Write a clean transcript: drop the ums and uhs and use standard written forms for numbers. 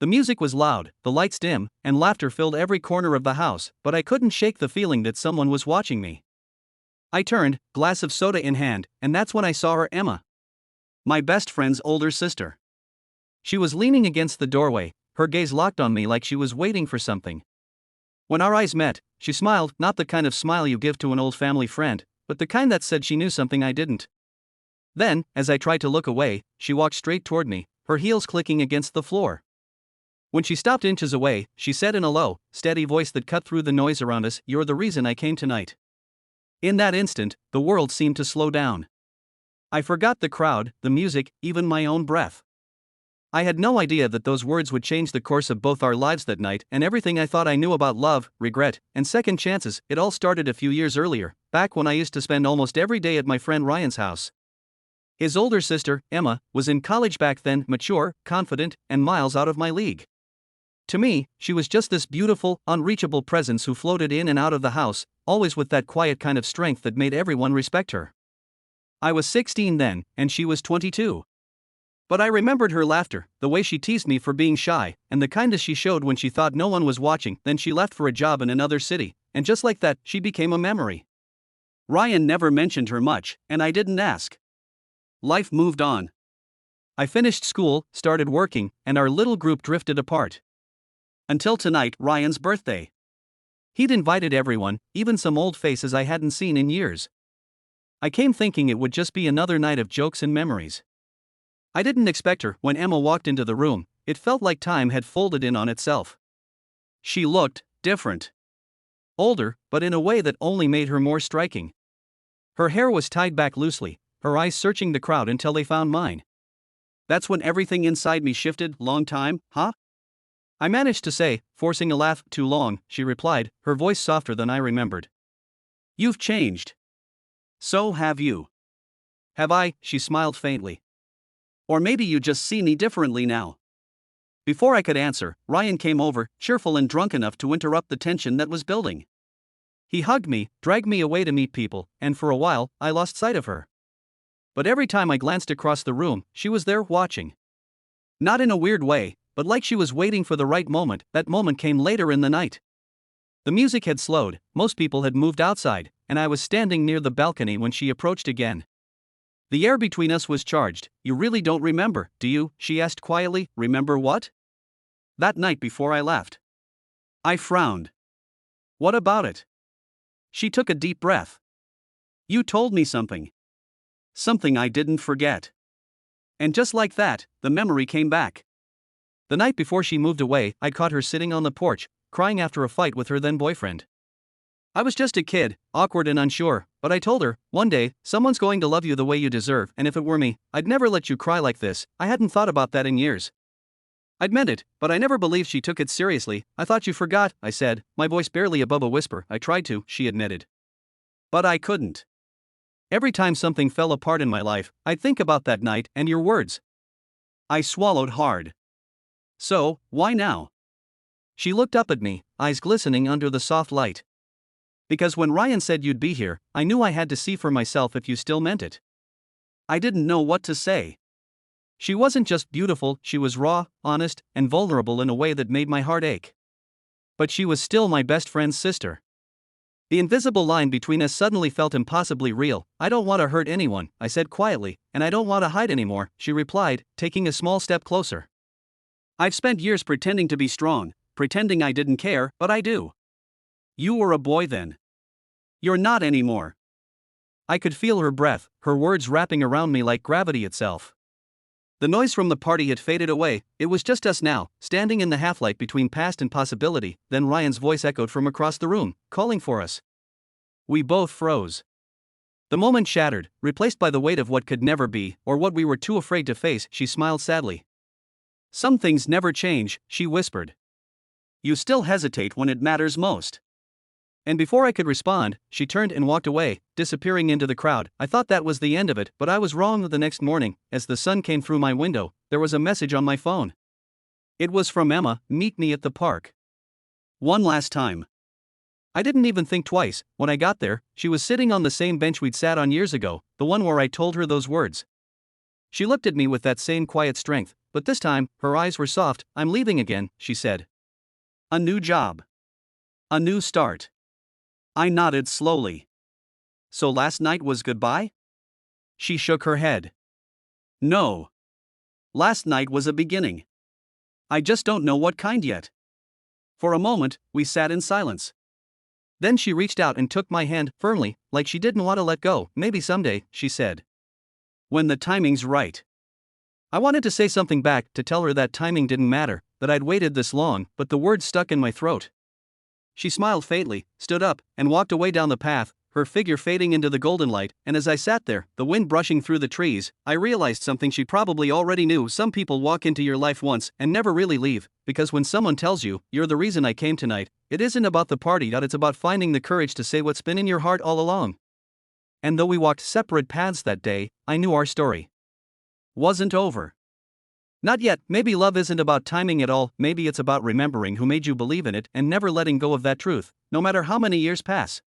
The music was loud, the lights dim, and laughter filled every corner of the house, but I couldn't shake the feeling that someone was watching me. I turned, glass of soda in hand, and that's when I saw her, Emma. My best friend's older sister. She was leaning against the doorway, her gaze locked on me like she was waiting for something. When our eyes met, she smiled, not the kind of smile you give to an old family friend, but the kind that said she knew something I didn't. Then, as I tried to look away, she walked straight toward me, her heels clicking against the floor. When she stopped inches away, she said in a low, steady voice that cut through the noise around us, "You're the reason I came tonight." In that instant, the world seemed to slow down. I forgot the crowd, the music, even my own breath. I had no idea that those words would change the course of both our lives that night, and everything I thought I knew about love, regret, and second chances. It all started a few years earlier, back when I used to spend almost every day at my friend Ryan's house. His older sister, Emma, was in college back then, mature, confident, and miles out of my league. To me, she was just this beautiful, unreachable presence who floated in and out of the house, always with that quiet kind of strength that made everyone respect her. I was 16 then, and she was 22. But I remembered her laughter, the way she teased me for being shy, and the kindness she showed when she thought no one was watching. Then she left for a job in another city, and just like that, she became a memory. Ryan never mentioned her much, and I didn't ask. Life moved on. I finished school, started working, and our little group drifted apart. Until tonight, Ryan's birthday. He'd invited everyone, even some old faces I hadn't seen in years. I came thinking it would just be another night of jokes and memories. I didn't expect her. When Emma walked into the room, it felt like time had folded in on itself. She looked different. Older, but in a way that only made her more striking. Her hair was tied back loosely, her eyes searching the crowd until they found mine. That's when everything inside me shifted. Long time, huh? I managed to say, forcing a laugh. Too long, she replied, her voice softer than I remembered. You've changed. So have you. Have I? She smiled faintly. Or maybe you just see me differently now. Before I could answer, Ryan came over, cheerful and drunk enough to interrupt the tension that was building. He hugged me, dragged me away to meet people, and for a while, I lost sight of her. But every time I glanced across the room, she was there watching. Not in a weird way, but like she was waiting for the right moment. That moment came later in the night. The music had slowed, most people had moved outside, and I was standing near the balcony when she approached again. The air between us was charged. You really don't remember, do you? She asked quietly. Remember what? That night before I left. I frowned. What about it? She took a deep breath. You told me something. Something I didn't forget. And just like that, the memory came back. The night before she moved away, I caught her sitting on the porch, crying after a fight with her then boyfriend. I was just a kid, awkward and unsure, but I told her, one day, someone's going to love you the way you deserve, and if it were me, I'd never let you cry like this. I hadn't thought about that in years. I'd meant it, but I never believed she took it seriously. I thought you forgot, I said, my voice barely above a whisper. I tried to, she admitted. But I couldn't. Every time something fell apart in my life, I'd think about that night and your words. I swallowed hard. So, why now? She looked up at me, eyes glistening under the soft light. Because when Ryan said you'd be here, I knew I had to see for myself if you still meant it. I didn't know what to say. She wasn't just beautiful, she was raw, honest, and vulnerable in a way that made my heart ache. But she was still my best friend's sister. The invisible line between us suddenly felt impossibly real. I don't want to hurt anyone, I said quietly, and I don't want to hide anymore, she replied, taking a small step closer. I've spent years pretending to be strong, pretending I didn't care, but I do. You were a boy then. You're not anymore. I could feel her breath, her words wrapping around me like gravity itself. The noise from the party had faded away, it was just us now, standing in the half-light between past and possibility. Then Ryan's voice echoed from across the room, calling for us. We both froze. The moment shattered, replaced by the weight of what could never be, or what we were too afraid to face. She smiled sadly. Some things never change, she whispered. You still hesitate when it matters most. And before I could respond, she turned and walked away, disappearing into the crowd. I thought that was the end of it, but I was wrong. The next morning, as the sun came through my window, there was a message on my phone. It was from Emma, meet me at the park. One last time. I didn't even think twice. When I got there, she was sitting on the same bench we'd sat on years ago, the one where I told her those words. She looked at me with that same quiet strength, but this time, her eyes were soft. I'm leaving again, she said. A new job. A new start. I nodded slowly. So last night was goodbye? She shook her head. No. Last night was a beginning. I just don't know what kind yet. For a moment, we sat in silence. Then she reached out and took my hand firmly, like she didn't want to let go. Maybe someday, she said. When the timing's right. I wanted to say something back, to tell her that timing didn't matter, that I'd waited this long, but the words stuck in my throat. She smiled faintly, stood up, and walked away down the path, her figure fading into the golden light, and as I sat there, the wind brushing through the trees, I realized something she probably already knew. Some people walk into your life once and never really leave, because when someone tells you, "You're the reason I came tonight," it isn't about the party, it's about finding the courage to say what's been in your heart all along. And though we walked separate paths that day, I knew our story wasn't over. Not yet. Maybe love isn't about timing at all, maybe it's about remembering who made you believe in it and never letting go of that truth, no matter how many years pass.